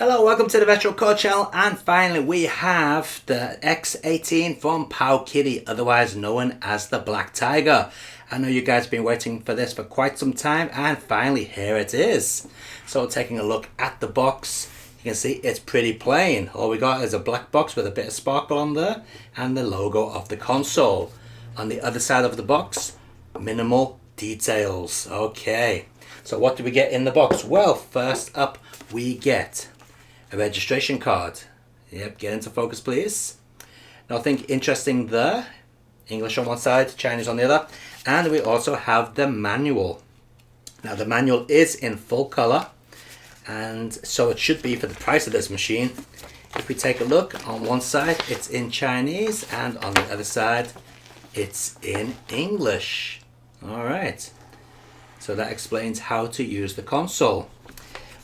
Hello, welcome to the Retro Core channel, and finally we have the X18 from PowKiddy, otherwise known as the Black Tiger. I know you guys have been waiting for this for quite some time, and finally here it is. So taking a look at the box, you can see it's pretty plain. All we got is a black box with a bit of sparkle on there and the logo of the console. On the other side of the box, minimal details. Okay, so what do we get in the box? Well, first up we get a registration card. Yep, get into focus please. Nothing interesting there. English on one side, Chinese on the other. And we also have the manual. Now the manual is in full color, and so it should be for the price of this machine. If we take a look, on one side it's in Chinese and on the other side it's in English. Alright, so that explains how to use the console.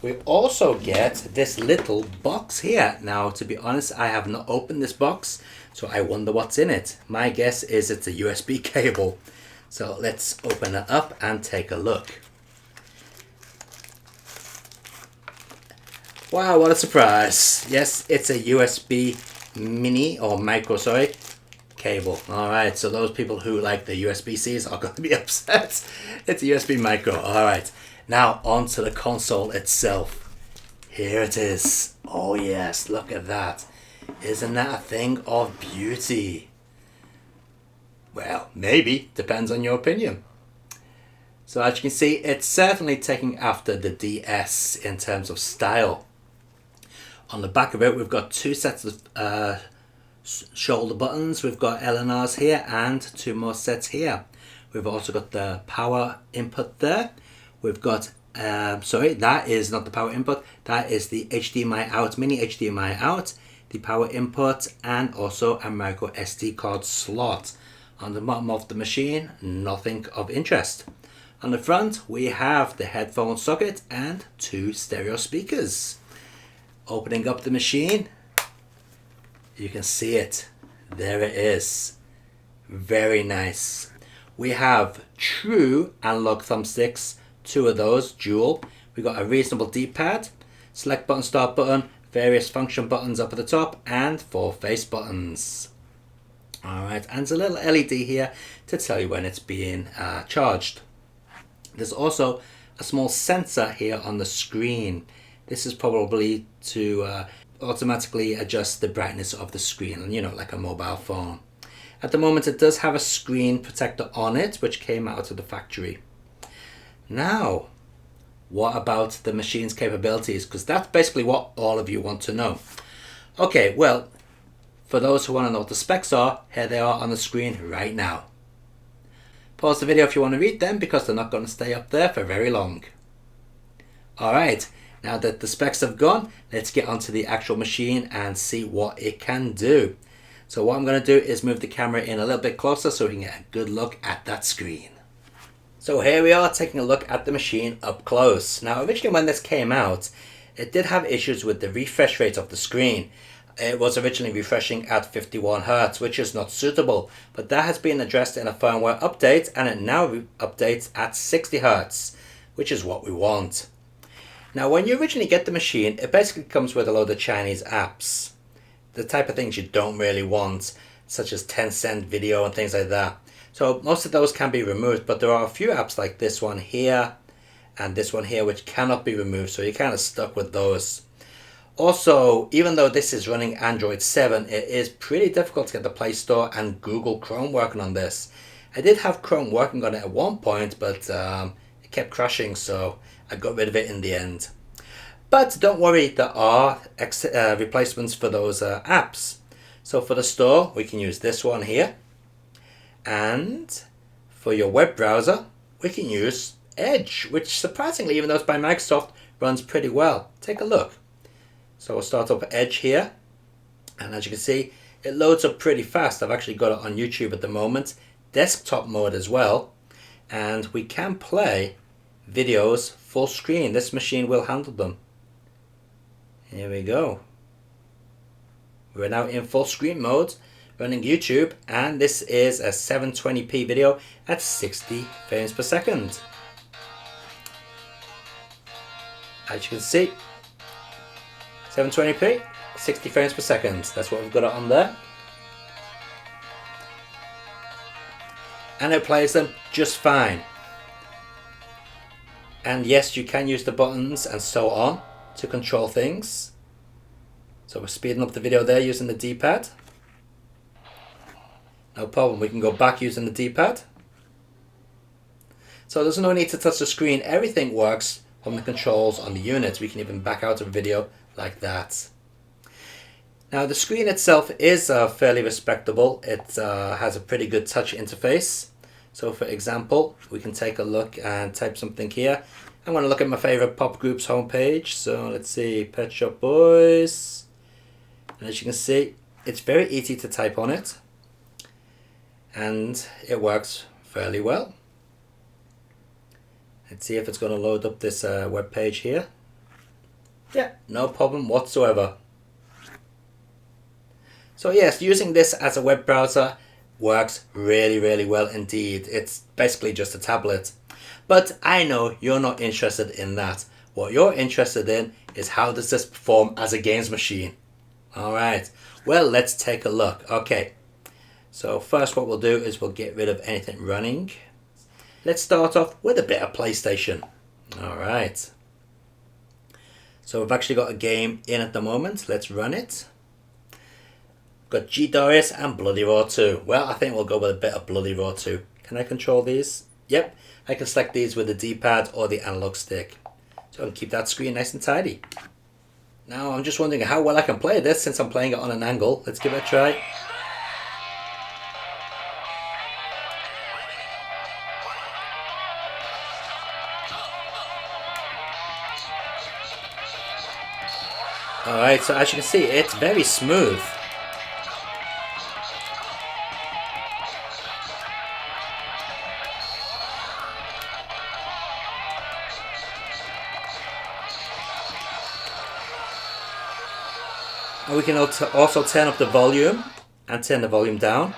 We also get this little box here. Now, to be honest, I have not opened this box, so I wonder what's in it. My guess is it's a USB cable. So let's open it up and take a look. Wow, what a surprise. Yes, it's a USB mini or micro, sorry, cable. Alright, so those people who like the USB-Cs are going to be upset. It's a USB micro. Alright. Now onto the console itself. Here it is. Oh yes, look at that. Isn't that a thing of beauty? Well, maybe. Depends on your opinion. So as you can see, it's certainly taking after the DS in terms of style. On the back of it, we've got two sets of shoulder buttons. We've got L and R's here and two more sets here. We've also got the power input there. We've got, sorry, that is not the power input, that is the HDMI out, mini HDMI out, the power input, and also a micro SD card slot. On the bottom of the machine, nothing of interest. On the front, we have the headphone socket and two stereo speakers. Opening up the machine, you can see it. There it is. Very nice. We have true analog thumbsticks. Two of those, dual. We've got a reasonable D-pad, select button, start button, various function buttons up at the top, and 4 face buttons. Alright, and there's a little LED here to tell you when it's being charged. There's also a small sensor here on the screen. This is probably to automatically adjust the brightness of the screen, you know, like a mobile phone. At the moment it does have a screen protector on it, which came out of the factory. Now, what about the machine's capabilities? Because that's basically what all of you want to know. Okay, well, for those who want to know what the specs are, here they are on the screen right now. Pause the video if you want to read them, because they're not going to stay up there for very long. Alright, now that the specs have gone, let's get onto the actual machine and see what it can do. So what I'm going to do is move the camera in a little bit closer so we can get a good look at that screen. So here we are taking a look at the machine up close. Now originally when this came out, it did have issues with the refresh rate of the screen. It was originally refreshing at 51 Hz, which is not suitable, but that has been addressed in a firmware update, and it now updates at 60 Hz, which is what we want. Now when you originally get the machine, it basically comes with a load of Chinese apps. The type of things you don't really want, such as 10-cent video and things like that. So most of those can be removed, but there are a few apps like this one here and this one here which cannot be removed, so you're kind of stuck with those. Also, even though this is running Android 7, it is pretty difficult to get the Play Store and Google Chrome working on this. I did have Chrome working on it at one point, but it kept crashing, so I got rid of it in the end. But don't worry, there are replacements for those apps. So for the store, we can use this one here. And for your web browser, we can use Edge, which surprisingly, even though it's by Microsoft, runs pretty well. Take a look. So we'll start up Edge here. And as you can see, it loads up pretty fast. I've actually got it on YouTube at the moment. Desktop mode as well. And we can play videos full screen. This machine will handle them. Here we go. We're now in full screen mode, running YouTube, and this is a 720p video at 60 frames per second. As you can see, 720p, 60 frames per second. That's what we've got it on there. And it plays them just fine. And yes, you can use the buttons and so on to control things. So we're speeding up the video there using the D-pad. No problem, we can go back using the D-pad. So there's no need to touch the screen, everything works from the controls on the unit. We can even back out of a video like that. Now the screen itself is fairly respectable. It has a pretty good touch interface. So for example, we can take a look and type something here. I'm going to look at my favorite pop group's homepage. So let's see, Pet Shop Boys. And as you can see, it's very easy to type on it. And it works fairly well. Let's see if it's going to load up this web page here. Yeah, no problem whatsoever. So yes, using this as a web browser works really well indeed. It's basically just a tablet. But I know you're not interested in that. What you're interested in is how does this perform as a games machine. Alright, well let's take a look. Okay, so first what we'll do is we'll get rid of anything running. Let's start off with a bit of PlayStation. Alright, so we've actually got a game in at the moment. Let's run it. Got GDORIS and Bloody Roar 2. Well, I think we'll go with a bit of Bloody Roar 2. Can I control these? Yep, I can select these with the D-pad or the analog stick. So I can keep that screen nice and tidy. Now I'm just wondering how well I can play this since I'm playing it on an angle. Let's give it a try. Alright, so as you can see, it's very smooth. And we can also turn up the volume and turn the volume down.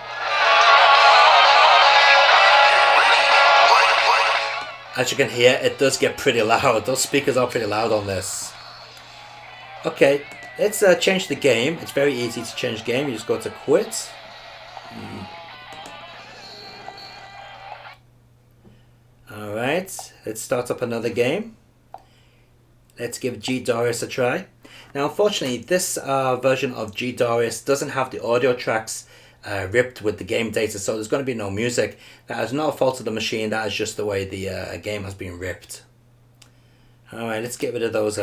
As you can hear, it does get pretty loud. Those speakers are pretty loud on this. Okay, let's change the game. It's very easy to change game. You just go to quit. Alright, let's start up another game. Let's give GDORIS a try. Now unfortunately this version of GDORIS doesn't have the audio tracks ripped with the game data, so there's going to be no music. That is not a fault of the machine, that is just the way the game has been ripped. Alright, let's get rid of those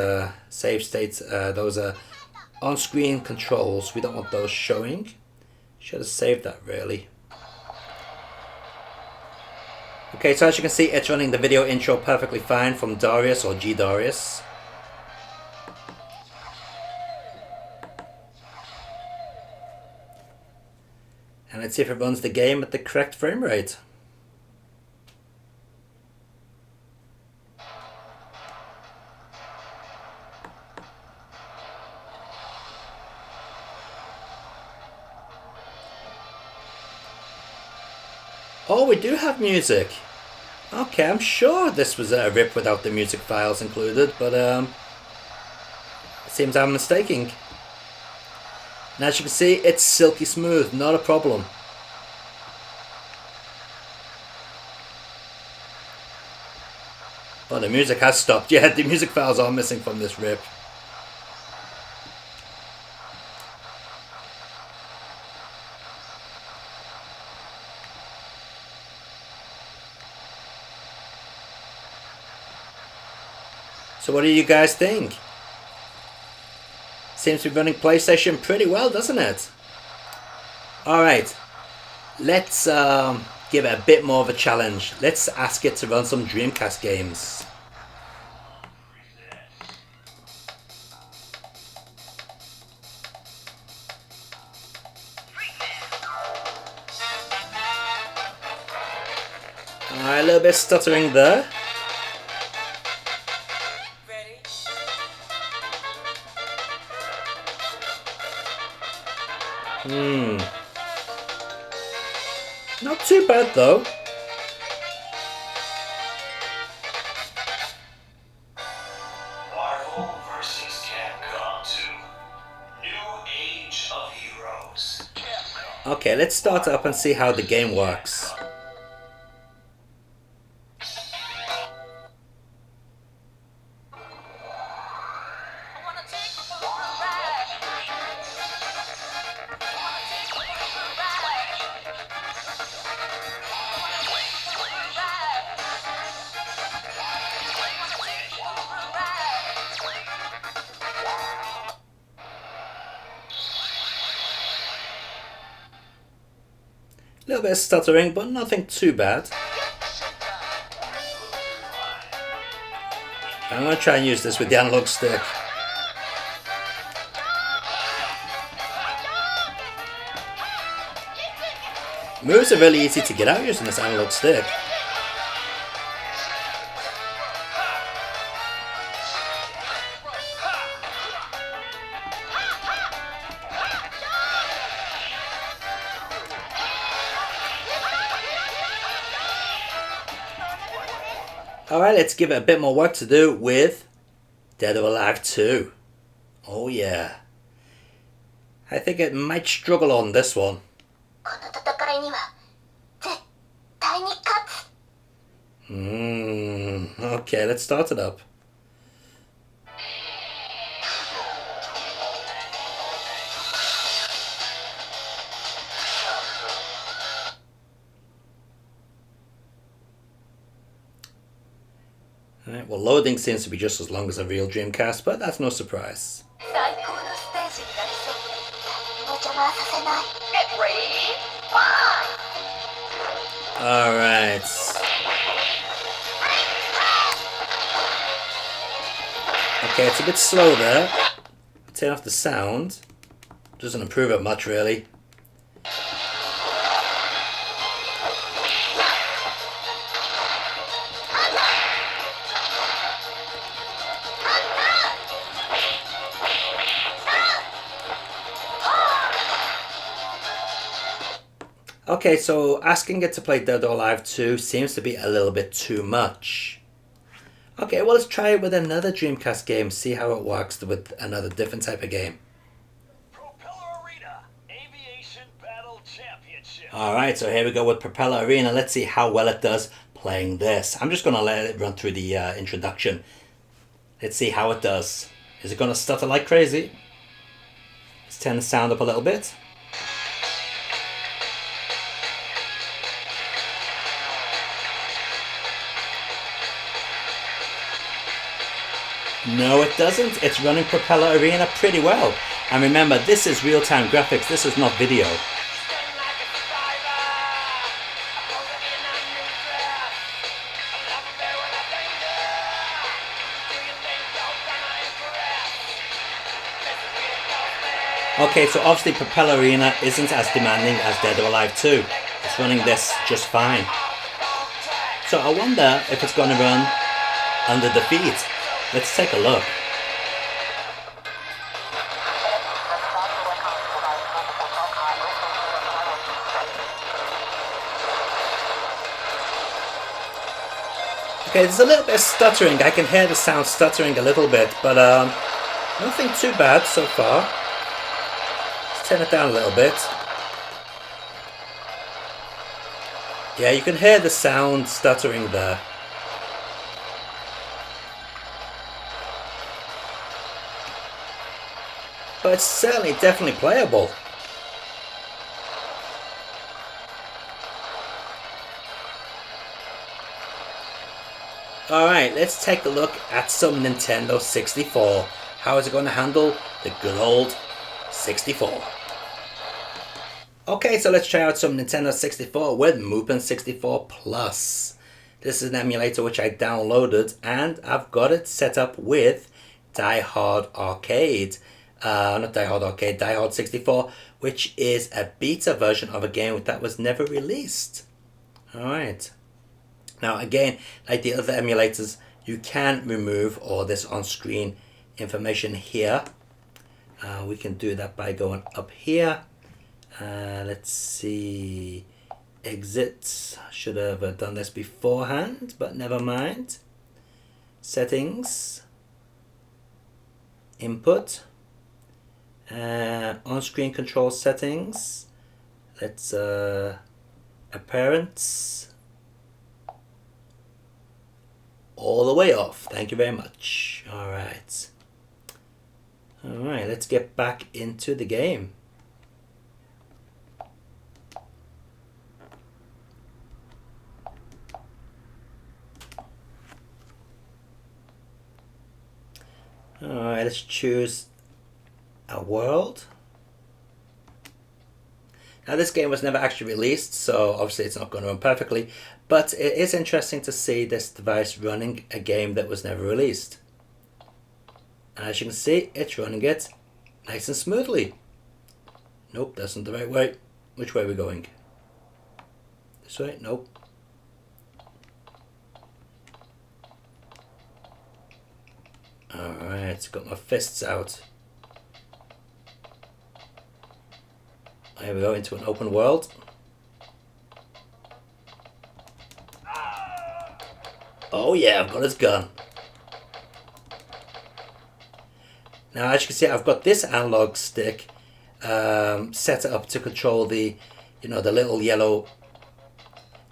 save states, those on-screen controls. We don't want those showing. Should have saved that really. Okay, so as you can see, it's running the video intro perfectly fine from Darius or GDORIS. And let's see if it runs the game at the correct frame rate. Oh, we do have music. Okay, I'm sure this was a rip without the music files included, but it seems I'm mistaken. And as you can see, it's silky smooth, not a problem. Oh, the music has stopped. Yeah, the music files are missing from this rip. So what do you guys think? Seems to be running PlayStation pretty well, doesn't it? Alright, let's give it a bit more of a challenge. Let's ask it to run some Dreamcast games. Alright, a little bit stuttering there. Not too bad though. Marvel vs. Capcom 2. Okay, let's start up and see how the game works. A little bit of stuttering, but nothing too bad. I'm going to try and use this with the analog stick. Moves are really easy to get out using this analog stick. Alright, let's give it a bit more work to do with Dead or Alive 2. Oh yeah. I think it might struggle on this one. Okay, let's start it up. Alright, well, loading seems to be just as long as a real Dreamcast, but that's no surprise. Alright. Okay, it's a bit slow there. Turn off the sound. Doesn't improve it much, really. Okay, so asking it to play Dead or Alive 2 seems to be a little bit too much. Okay, well, let's try it with another Dreamcast game, see how it works with another different type of game. Propeller Arena Aviation Battle Championship. Alright, so here we go with Propeller Arena. Let's see how well it does playing this. I'm just going to let it run through the introduction. Let's see how it does. Is it going to stutter like crazy? Let's turn the sound up a little bit. No, it doesn't. It's running Propeller Arena pretty well. And remember, this is real-time graphics. This is not video. Okay, so obviously Propeller Arena isn't as demanding as Dead or Alive 2. It's running this just fine. So I wonder if it's going to run under the feet. Let's take a look. Okay, there's a little bit of stuttering. I can hear the sound stuttering a little bit, but nothing too bad so far. Let's turn it down a little bit. Yeah, you can hear the sound stuttering there. But it's certainly definitely playable. Alright, let's take a look at some Nintendo 64. How is it going to handle the good old 64? Okay, so let's try out some Nintendo 64 with Mupen 64 Plus. This is an emulator which I downloaded and I've got it set up with Die Hard Arcade. Not Die Hard Arcade, Die Hard 64, which is a beta version of a game that was never released. Alright. Now again, like the other emulators, you can remove all this on-screen information here. We can do that by going up here. Let's see. Exit. Should have done this beforehand, but never mind. Settings. Input. On-screen control settings. Let's appearance all the way off. Thank you very much. Alright. Alright, let's get back into the game. Alright, let's choose a world. Now this game was never actually released, so obviously it's not going to run perfectly, but it is interesting to see this device running a game that was never released. And as you can see, it's running it nice and smoothly. Nope, that's not the right way. Which way are we going? This way? Nope. Alright, got my fists out. Here we go, into an open world. Oh yeah, I've got his gun. Now as you can see, I've got this analog stick set up to control the, you know, the little yellow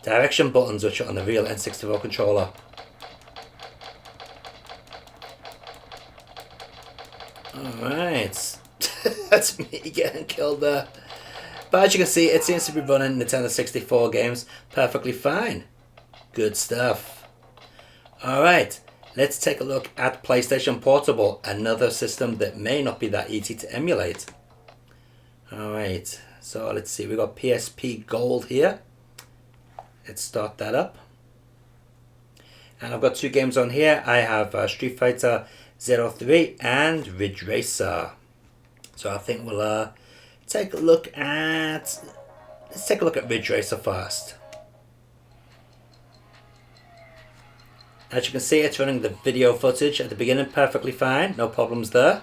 direction buttons which are on the real N64 controller. Alright, that's me getting killed there. But as you can see, it seems to be running Nintendo 64 games perfectly fine. Good stuff. Alright, let's take a look at PlayStation Portable, another system that may not be that easy to emulate. Alright, so let's see, we got PSP Gold here. Let's start that up. And I've got two games on here. I have Street Fighter 03 and Ridge Racer. So I think we'll take a look at, let's take a look at Ridge Racer first. As you can see, it's running the video footage at the beginning perfectly fine, no problems there.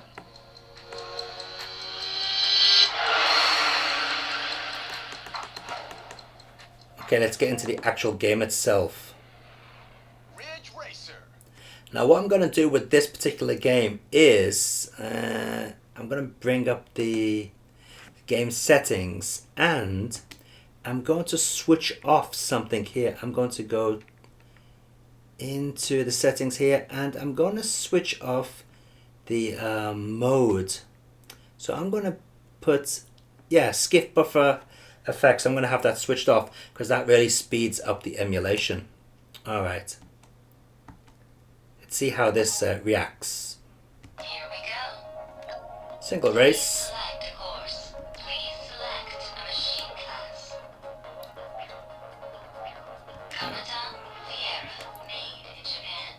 Okay, let's get into the actual game itself. Ridge Racer. Now what I'm going to do with this particular game is I'm going to bring up the game settings and I'm going to switch off something here. I'm going to go into the settings here and I'm going to switch off the mode. So I'm going to put, skip buffer effects. I'm going to have that switched off because that really speeds up the emulation. Alright. Let's see how this reacts. Here we go. Single race. Select a course. Please select a machine class. Kanata, Vieira, made in Japan.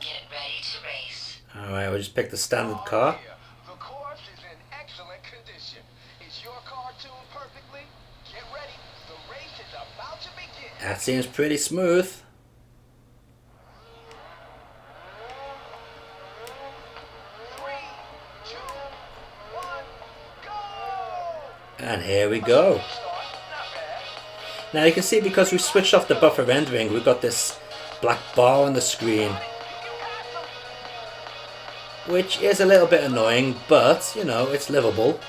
Get ready to race. Alright, we'll just pick the standard car. Yeah. The course is in excellent condition. Is your car tuned perfectly? Get ready. The race is about to begin. That seems pretty smooth. 3, 2, 1, go! And here we go. Start. Not bad. Now you can see because we switched off the buffer rendering, we've got this black bar on the screen, You can pass them. which is a little bit annoying, but you know, it's livable.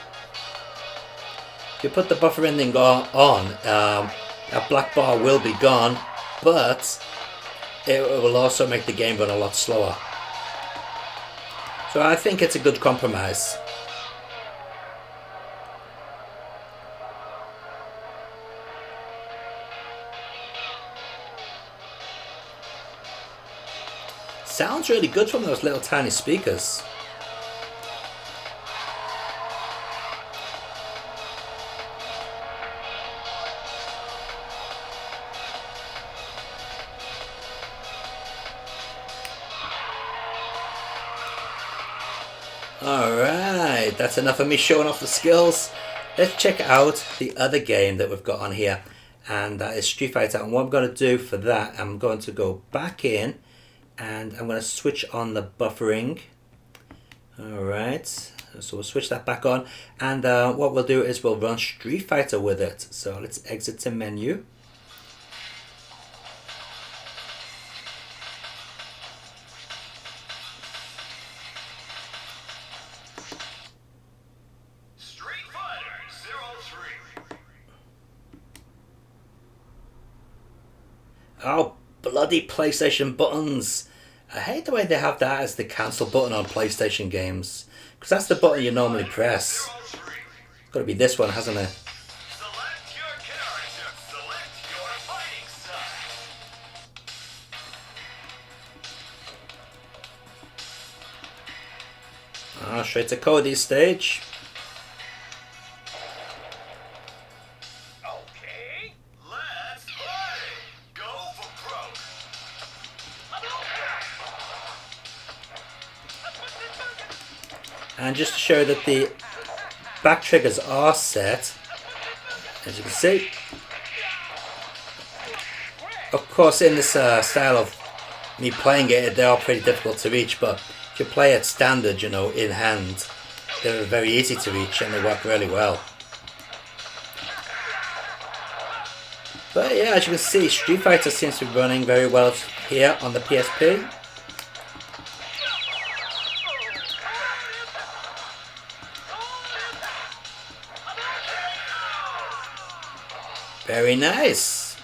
If you put the buffer rendering on, that black bar will be gone, but it will also make the game run a lot slower. So I think it's a good compromise. Sounds really good from those little tiny speakers. Alright, that's enough of me showing off the skills. Let's check out the other game that we've got on here, and that is Street Fighter. And what I'm going to do for that, I'm going to go back in and I'm going to switch on the buffering. Alright, so we'll switch that back on, and what we'll do is we'll run Street Fighter with it. So let's exit to menu. Street Fighter 03. Oh, bloody PlayStation buttons. I hate the way they have that as the cancel button on PlayStation games. Because that's the button you normally press. It's got to be this one, hasn't it? Select your character. Select your fighting style. Straight to Cody's stage. Okay, let's play. Go for broke. And just to show that the back triggers are set, as you can see. Of course, in this style of me playing it, they are pretty difficult to reach, but if you play it standard, you know, in hand, they're very easy to reach and they work really well. But yeah, as you can see, Street Fighter seems to be running very well here on the PSP. Very nice.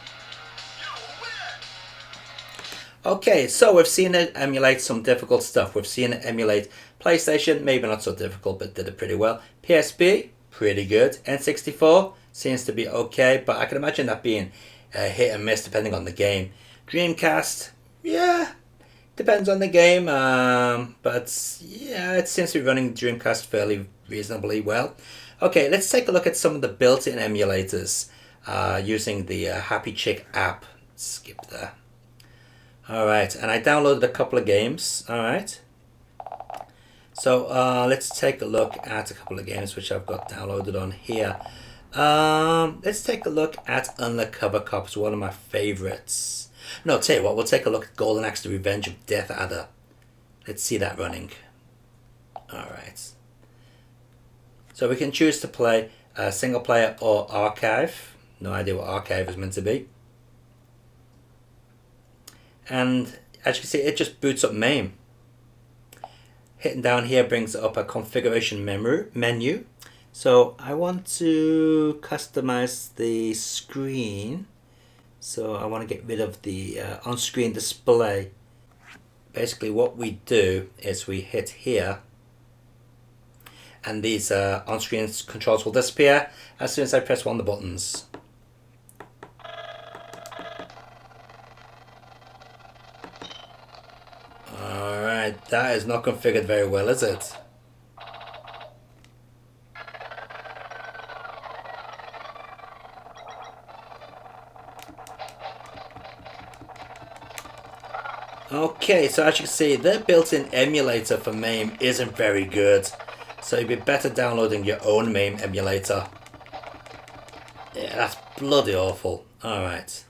Okay, so we've seen it emulate some difficult stuff. We've seen it emulate PlayStation, maybe not so difficult, but did it pretty well. PSP, pretty good. N64 seems to be okay, but I can imagine that being hit and miss depending on the game. Dreamcast, yeah, depends on the game, but yeah, it seems to be running Dreamcast fairly reasonably well. Okay, let's take a look at some of the built-in emulators using the Happy Chick app. Skip there. Alright, and I downloaded a couple of games. Alright, so let's take a look at a couple of games which I've got downloaded on here. Let's take a look at Undercover Cops, one of my favorites. No, tell you what, we'll take a look at Golden Axe, The Revenge of Death Adder. Let's see that running. Alright. So we can choose to play single player or archive. No idea what archive is meant to be. And as you can see, it just boots up MAME. Hitting down here brings up a configuration menu. So I want to customize the screen. So I want to get rid of the on-screen display. Basically what we do is we hit here and these on-screen controls will disappear as soon as I press one of the buttons. Alright, that is not configured very well, is it? Okay, so as you can see, their built-in emulator for MAME isn't very good. So you'd be better downloading your own MAME emulator. Yeah, that's bloody awful. Alright,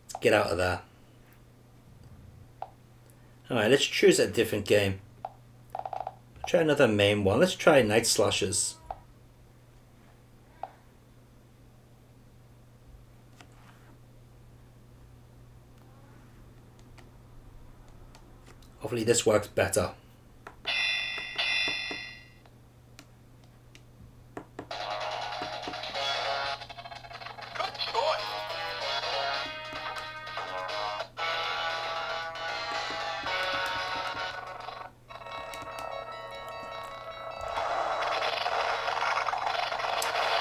let's get out of there. Alright, let's choose a different game. Try another MAME one. Let's try Night Slashers. Hopefully this works better.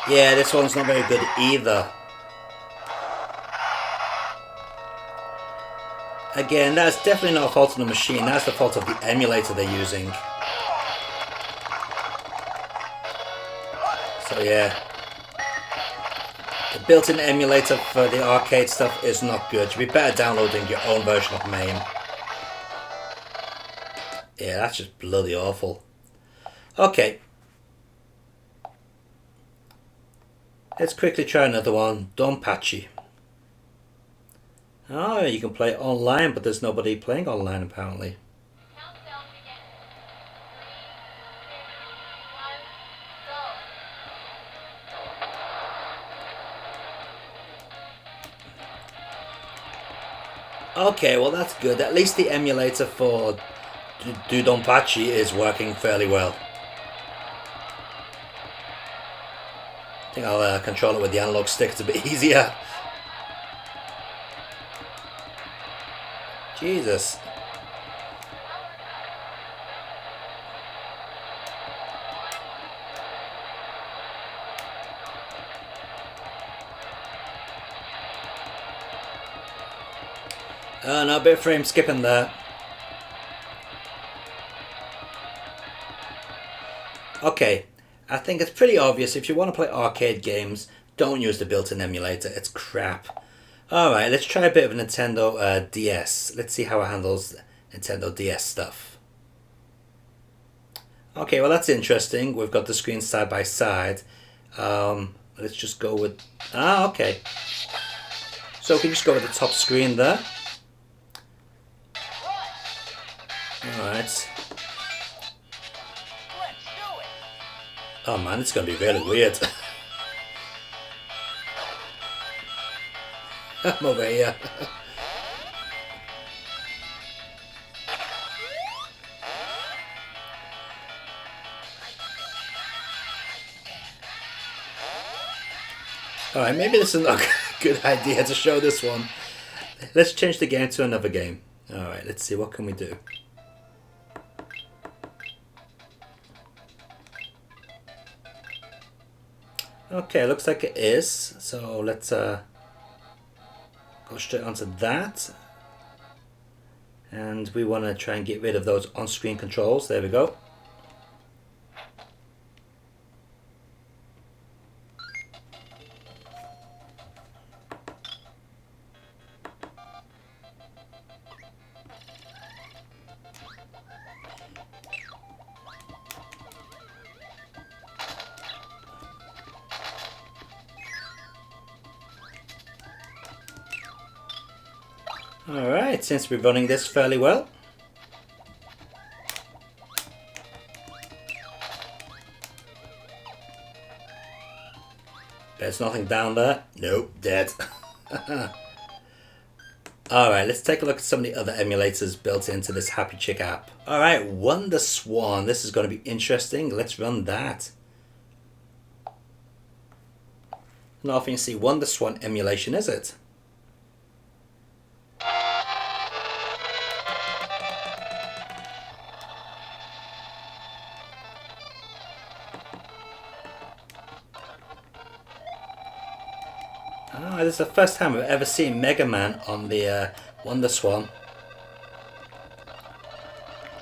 Yeah, this one's not very good either. Again, that's definitely not a fault of the machine, that's the fault of the emulator they're using. So yeah, the built-in emulator for the arcade stuff is not good. You'd be better downloading your own version of MAME. Yeah, that's just bloody awful. Okay. Let's quickly try another one, Donpachi. Oh, you can play online, but there's nobody playing online apparently. Okay, well that's good. At least the emulator for Donpachi is working fairly well. I think I'll control it with the analog stick, it's a bit easier. Jesus. Oh, no, a bit of frame skipping there. Okay, I think it's pretty obvious if you want to play arcade games, don't use the built-in emulator. It's crap. Alright, let's try a bit of Nintendo DS. Let's see how it handles Nintendo DS stuff. Okay, well that's interesting. We've got the screens side by side. Let's just go with... okay. So we can just go with the top screen there. Alright. Oh man, it's going to be really weird. I'm over here. Alright, maybe this is not a good idea to show this one. Let's change the game to another game. Alright, let's see, what can we do? Okay, looks like it is. So let's go straight onto that. And we want to try and get rid of those on-screen controls. There we go. Alright, seems to be running this fairly well. There's nothing down there. Nope, dead. Alright, let's take a look at some of the other emulators built into this Happy Chick app. Alright, Wonderswan. This is going to be interesting. Let's run that. Not often you see Wonderswan emulation, is it? This is the first time I've ever seen Mega Man on the Wonderswan.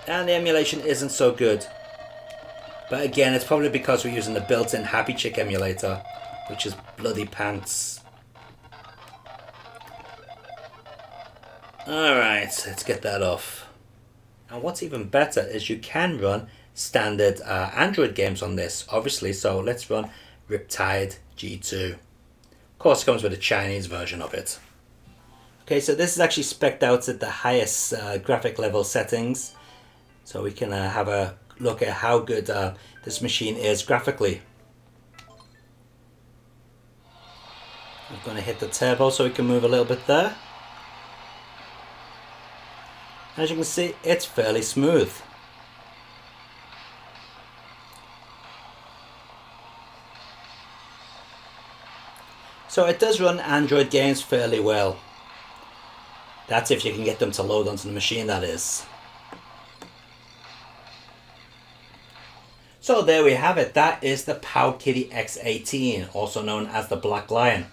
And the emulation isn't so good. But again, it's probably because we're using the built-in Happy Chick emulator, which is bloody pants. Alright, let's get that off. And what's even better is you can run standard Android games on this, obviously. So let's run Riptide G2. Of course, it comes with a Chinese version of it. Okay, so this is actually spec'd out at the highest graphic level settings. So we can have a look at how good this machine is graphically. I'm going to hit the turbo so we can move a little bit there. As you can see, it's fairly smooth. So it does run Android games fairly well. That's if you can get them to load onto the machine, that is. So there we have it. That is the PowKiddy X18, also known as the Black Lion.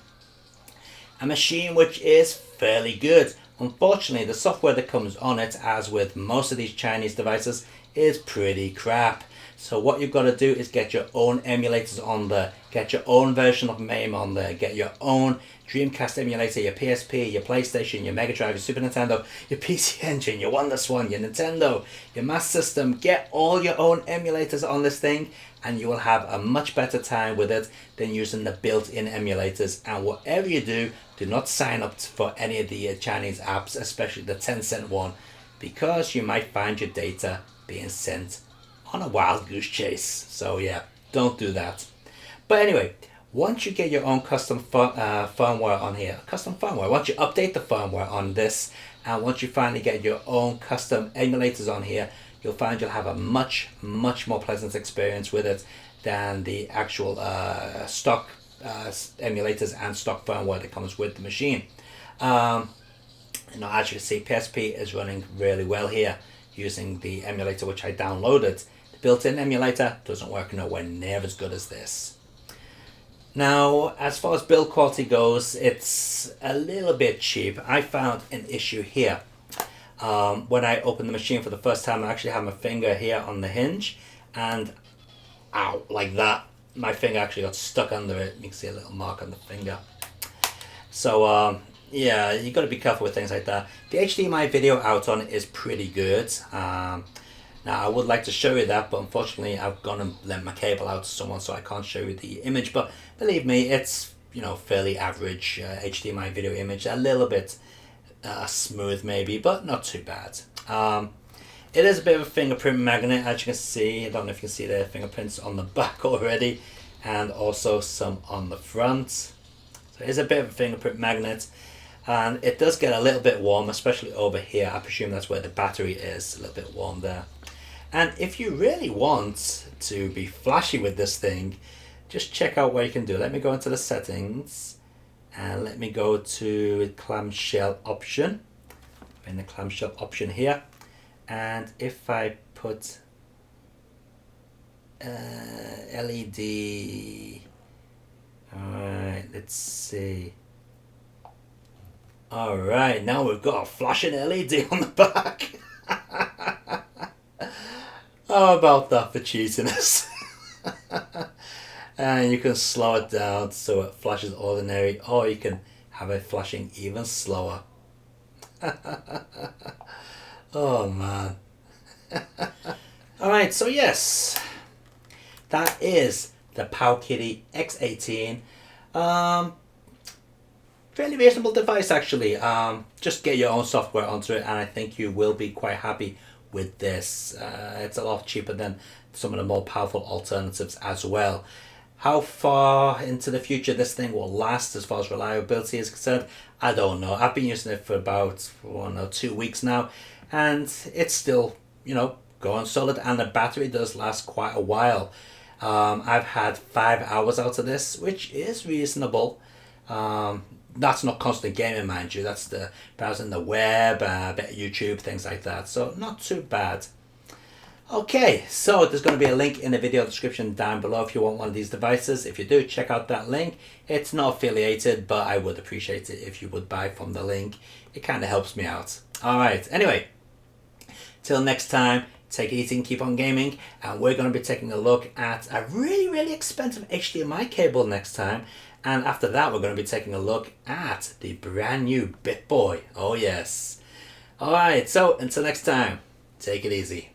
A machine which is fairly good. Unfortunately, the software that comes on it, as with most of these Chinese devices, is pretty crap. So what you've got to do is get your own emulators on there, get your own version of MAME on there, get your own Dreamcast emulator, your PSP, your PlayStation, your Mega Drive, your Super Nintendo, your PC Engine, your Wonderswan, your Nintendo, your Master System. Get all your own emulators on this thing and you will have a much better time with it than using the built-in emulators. And whatever you do, do not sign up for any of the Chinese apps, especially the 10-cent one, because you might find your data being sent on a wild goose chase. So yeah, don't do that. But anyway, once you get your own custom firmware on here, once you update the firmware on this, and once you finally get your own custom emulators on here, you'll find you'll have a much more pleasant experience with it than the actual stock emulators and stock firmware that comes with the machine. as you can see, PSP is running really well here using the emulator which I downloaded. The built-in emulator doesn't work nowhere near as good as this. Now, as far as build quality goes, it's a little bit cheap. I found an issue here. When I opened the machine for the first time, I actually had my finger here on the hinge, and ow, like that. My finger actually got stuck under it. You can see a little mark on the finger. So, yeah, you got to be careful with things like that. The HDMI video out on it is pretty good. Now, I would like to show you that, but unfortunately, I've gone and lent my cable out to someone, so I can't show you the image. But believe me, it's, you know, fairly average HDMI video image. A little bit smooth maybe, but not too bad. It is a bit of a fingerprint magnet, as you can see. I don't know if you can see the fingerprints on the back already, and also some on the front. So it is a bit of a fingerprint magnet, and it does get a little bit warm, especially over here. I presume that's where the battery is, a little bit warm there. And if you really want to be flashy with this thing, just check out what you can do. Let me go into the settings, and let me go to clamshell option. In the clamshell option here, and if I put LED, alright, let's see. Alright, now we've got a flashing LED on the back. How about that for cheesiness? And you can slow it down so it flashes ordinary, or you can have it flashing even slower. Oh man. Alright, so yes, that is the PowKiddy X18. Fairly reasonable device actually. Just get your own software onto it, and I think you will be quite happy with this. It's a lot cheaper than some of the more powerful alternatives as well. How far into the future this thing will last as far as reliability is concerned, I don't know. I've been using it for about 2 weeks now, and it's still, you know, going solid, and the battery does last quite a while. I've had 5 hours out of this, which is reasonable. That's not constant gaming, mind you. That's the browsing the web, a bit of YouTube, things like that. So not too bad. Okay, so there's going to be a link in the video description down below if you want one of these devices. If you do, check out that link. It's not affiliated, but I would appreciate it if you would buy from the link. It kind of helps me out. Alright, anyway, till next time, take it easy and keep on gaming. And we're going to be taking a look at a really expensive HDMI cable next time. And after that, we're going to be taking a look at the brand new BitBoy. Oh yes. Alright, so until next time, take it easy.